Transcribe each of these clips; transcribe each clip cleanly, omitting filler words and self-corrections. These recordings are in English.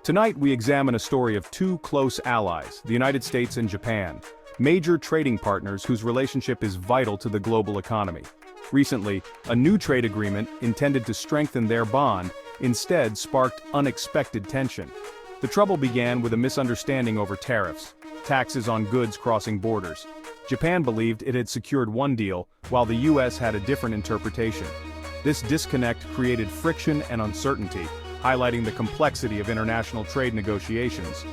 Tonight we examine a story of two close allies, the United States and Japan, major trading partners whose relationship is vital to the global economy. Recently, a new trade agreement intended to strengthen their bond instead sparked unexpected tension. The trouble began with a misunderstanding over tariffs, taxes on goods crossing borders. Japan believed it had secured one deal, while the US had a different interpretation. This disconnect created friction and uncertainty, highlighting the complexity of international trade negotiations.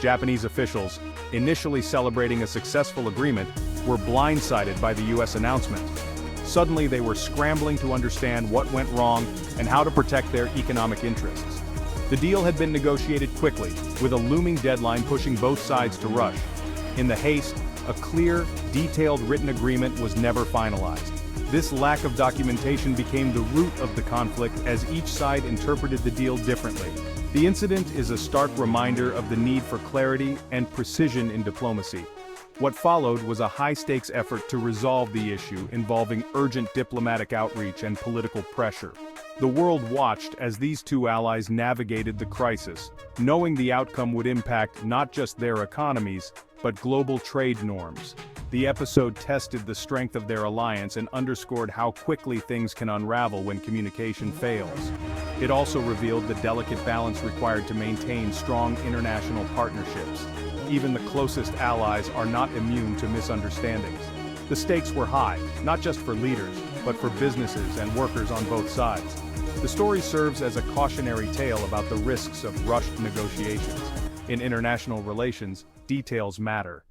Japanese officials, initially celebrating a successful agreement, were blindsided by the US announcement. Suddenly they were scrambling to understand what went wrong and how to protect their economic interests. The deal had been negotiated quickly, with a looming deadline pushing both sides to rush. In the haste, a clear, detailed written agreement was never finalized. This lack of documentation became the root of the conflict as each side interpreted the deal differently. The incident is a stark reminder of the need for clarity and precision in diplomacy. What followed was a high-stakes effort to resolve the issue involving urgent diplomatic outreach and political pressure. The world watched as these two allies navigated the crisis, knowing the outcome would impact not just their economies, but global trade norms. The episode tested the strength of their alliance and underscored how quickly things can unravel when communication fails. It also revealed the delicate balance required to maintain strong international partnerships. Even the closest allies are not immune to misunderstandings. The stakes were high, not just for leaders, but for businesses and workers on both sides. The story serves as a cautionary tale about the risks of rushed negotiations. In international relations, details matter.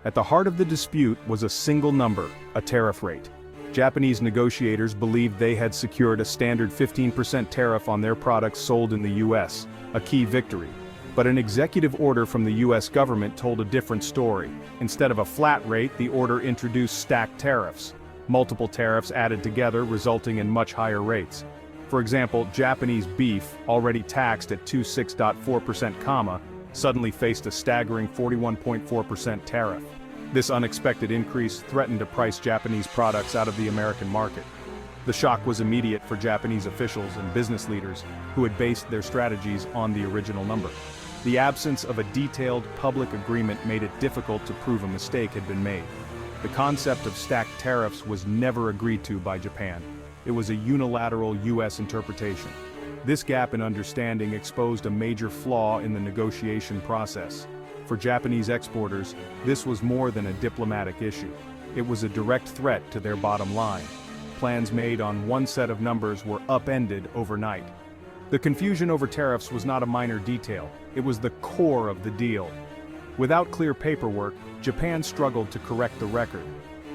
At the heart of the dispute was a single number, a tariff rate. Japanese negotiators believed they had secured a standard 15% tariff on their products sold in the US, a key victory. But an executive order from the US government told a different story. Instead of a flat rate, the order introduced stacked tariffs. Multiple tariffs added together, resulting in much higher rates. For example, Japanese beef, already taxed at 26.4%, suddenly faced a staggering 41.4% tariff. This unexpected increase threatened to price Japanese products out of the American market. The shock was immediate for Japanese officials and business leaders who had based their strategies on the original number. The absence of a detailed public agreement made it difficult to prove a mistake had been made. The concept of stacked tariffs was never agreed to by Japan. It was a unilateral US interpretation. This gap in understanding exposed a major flaw in the negotiation process. For Japanese exporters, this was more than a diplomatic issue. It was a direct threat to their bottom line. Plans made on one set of numbers were upended overnight. The confusion over tariffs was not a minor detail, it was the core of the deal. Without clear paperwork, Japan struggled to correct the record.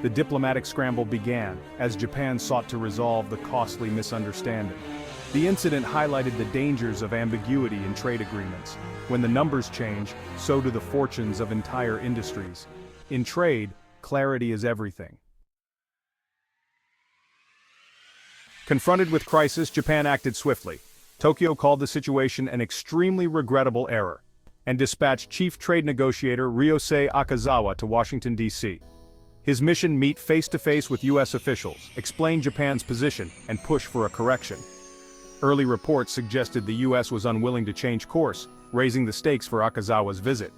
The diplomatic scramble began, as Japan sought to resolve the costly misunderstanding. The incident highlighted the dangers of ambiguity in trade agreements. When the numbers change, so do the fortunes of entire industries. In trade, clarity is everything. Confronted with crisis, Japan acted swiftly. Tokyo called the situation an extremely regrettable error, and dispatched Chief Trade Negotiator Ryosei Akazawa to Washington, D.C. His mission: meet face-to-face with U.S. officials, explain Japan's position, and push for a correction. Early reports suggested the U.S. was unwilling to change course, raising the stakes for Akazawa's visit.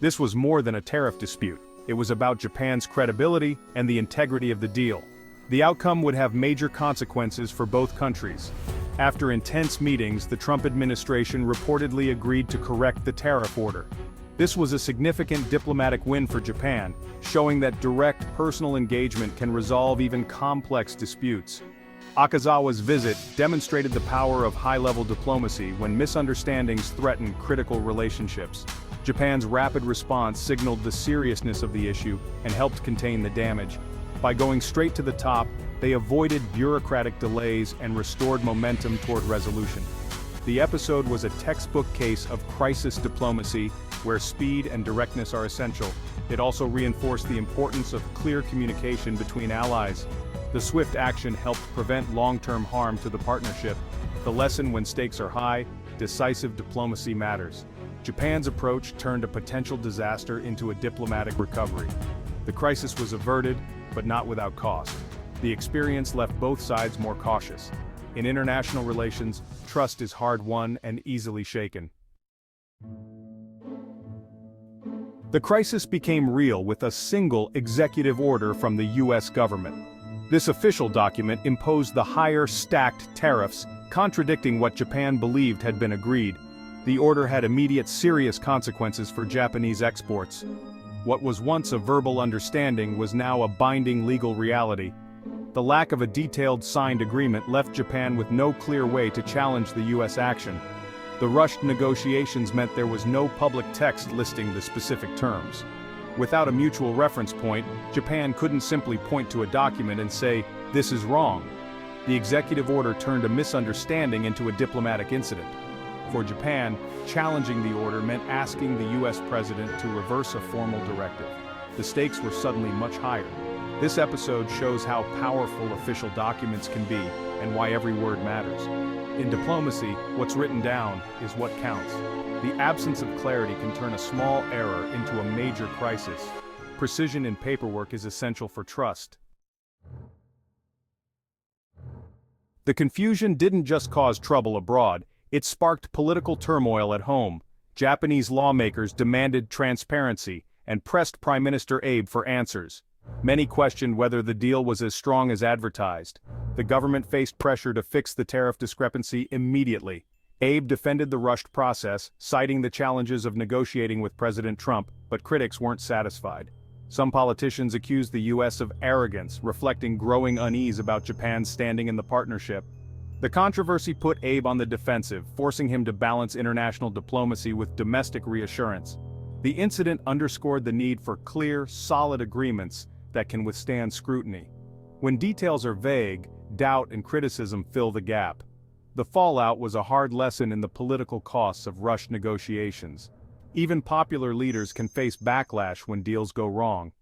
This was more than a tariff dispute. It was about Japan's credibility and the integrity of the deal. The outcome would have major consequences for both countries. After intense meetings, the Trump administration reportedly agreed to correct the tariff order. This was a significant diplomatic win for Japan, showing that direct personal engagement can resolve even complex disputes. Akazawa's visit demonstrated the power of high-level diplomacy when misunderstandings threaten critical relationships. Japan's rapid response signaled the seriousness of the issue and helped contain the damage. By going straight to the top, they avoided bureaucratic delays and restored momentum toward resolution. The episode was a textbook case of crisis diplomacy, where speed and directness are essential. It also reinforced the importance of clear communication between allies. The swift action helped prevent long-term harm to the partnership. The lesson: when stakes are high, decisive diplomacy matters. Japan's approach turned a potential disaster into a diplomatic recovery. The crisis was averted, but not without cost. The experience left both sides more cautious. In international relations, trust is hard-won and easily shaken. The crisis became real with a single executive order from the US government. This official document imposed the higher stacked tariffs, contradicting what Japan believed had been agreed. The order had immediate serious consequences for Japanese exports. What was once a verbal understanding was now a binding legal reality. The lack of a detailed signed agreement left Japan with no clear way to challenge the US action. The rushed negotiations meant there was no public text listing the specific terms. Without a mutual reference point, Japan couldn't simply point to a document and say, "This is wrong." The executive order turned a misunderstanding into a diplomatic incident. For Japan, challenging the order meant asking the US president to reverse a formal directive. The stakes were suddenly much higher. This episode shows how powerful official documents can be and why every word matters. In diplomacy, what's written down is what counts. The absence of clarity can turn a small error into a major crisis. Precision in paperwork is essential for trust. The confusion didn't just cause trouble abroad, it sparked political turmoil at home. Japanese lawmakers demanded transparency and pressed Prime Minister Abe for answers. Many questioned whether the deal was as strong as advertised. The government faced pressure to fix the tariff discrepancy immediately. Abe defended the rushed process, citing the challenges of negotiating with President Trump, but critics weren't satisfied. Some politicians accused the US of arrogance, reflecting growing unease about Japan's standing in the partnership. The controversy put Abe on the defensive, forcing him to balance international diplomacy with domestic reassurance. The incident underscored the need for clear, solid agreements that can withstand scrutiny. When details are vague, doubt and criticism fill the gap. The fallout was a hard lesson in the political costs of rushed negotiations. Even popular leaders can face backlash when deals go wrong.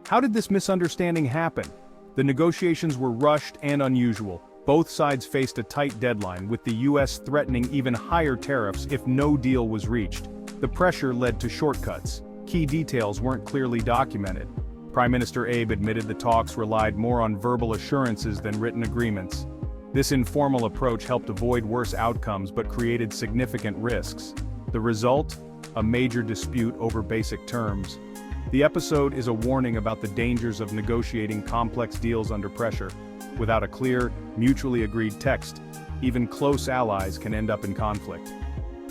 How did this misunderstanding happen? The negotiations were rushed and unusual. Both sides faced a tight deadline, with the US threatening even higher tariffs if no deal was reached. The pressure led to shortcuts. Key details weren't clearly documented. Prime Minister Abe admitted the talks relied more on verbal assurances than written agreements. This informal approach helped avoid worse outcomes but created significant risks. The result? A major dispute over basic terms. The episode is a warning about the dangers of negotiating complex deals under pressure. Without a clear, mutually agreed text, even close allies can end up in conflict.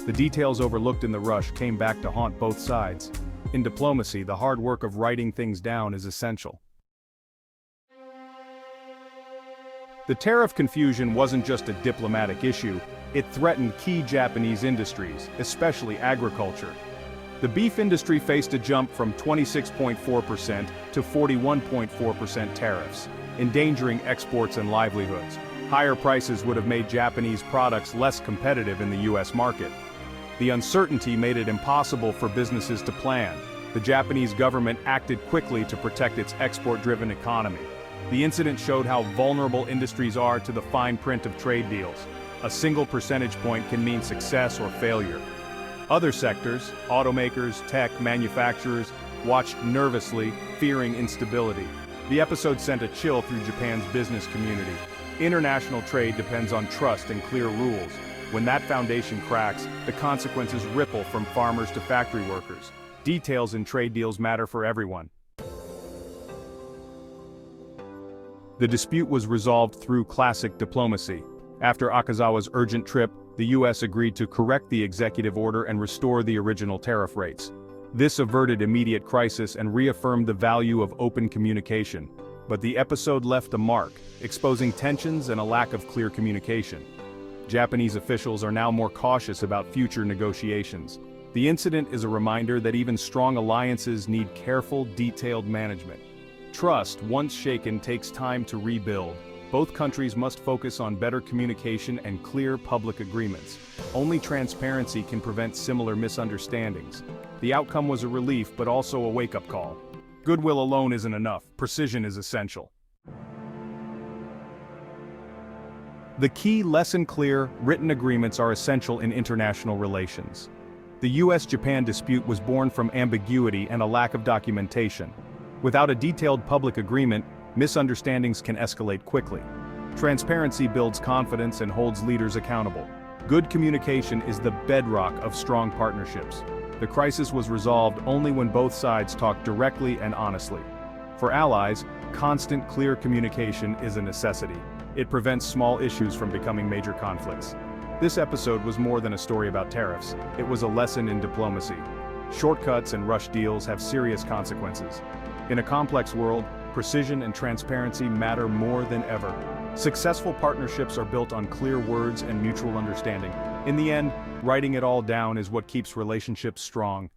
The details overlooked in the rush came back to haunt both sides. In diplomacy, the hard work of writing things down is essential. The tariff confusion wasn't just a diplomatic issue, it threatened key Japanese industries, especially agriculture. The beef industry faced a jump from 26.4% to 41.4% tariffs, endangering exports and livelihoods. Higher prices would have made Japanese products less competitive in the US market. The uncertainty made it impossible for businesses to plan. The Japanese government acted quickly to protect its export-driven economy. The incident showed how vulnerable industries are to the fine print of trade deals. A single percentage point can mean success or failure. Other sectors, automakers, tech, manufacturers, watched nervously, fearing instability. The episode sent a chill through Japan's business community. International trade depends on trust and clear rules. When that foundation cracks, the consequences ripple from farmers to factory workers. Details in trade deals matter for everyone. The dispute was resolved through classic diplomacy. After Akazawa's urgent trip, the US agreed to correct the executive order and restore the original tariff rates. This averted immediate crisis and reaffirmed the value of open communication. But the episode left a mark, exposing tensions and a lack of clear communication. Japanese officials are now more cautious about future negotiations. The incident is a reminder that even strong alliances need careful, detailed management. Trust, once shaken, takes time to rebuild. Both countries must focus on better communication and clear public agreements. Only transparency can prevent similar misunderstandings. The outcome was a relief, but also a wake-up call. Goodwill alone isn't enough. Precision is essential. The key lesson: clear, written agreements are essential in international relations. The US-Japan dispute was born from ambiguity and a lack of documentation. Without a detailed public agreement, Misunderstandings can escalate quickly. Transparency builds confidence and holds leaders accountable. Good communication is the bedrock of strong partnerships. The crisis was resolved only when both sides talked directly and honestly. For allies, constant, clear communication is a necessity. It prevents small issues from becoming major conflicts. This episode was more than a story about tariffs. It was a lesson in diplomacy. Shortcuts and rushed deals have serious consequences. In a complex world, precision and transparency matter more than ever. Successful partnerships are built on clear words and mutual understanding. In the end, writing it all down is what keeps relationships strong.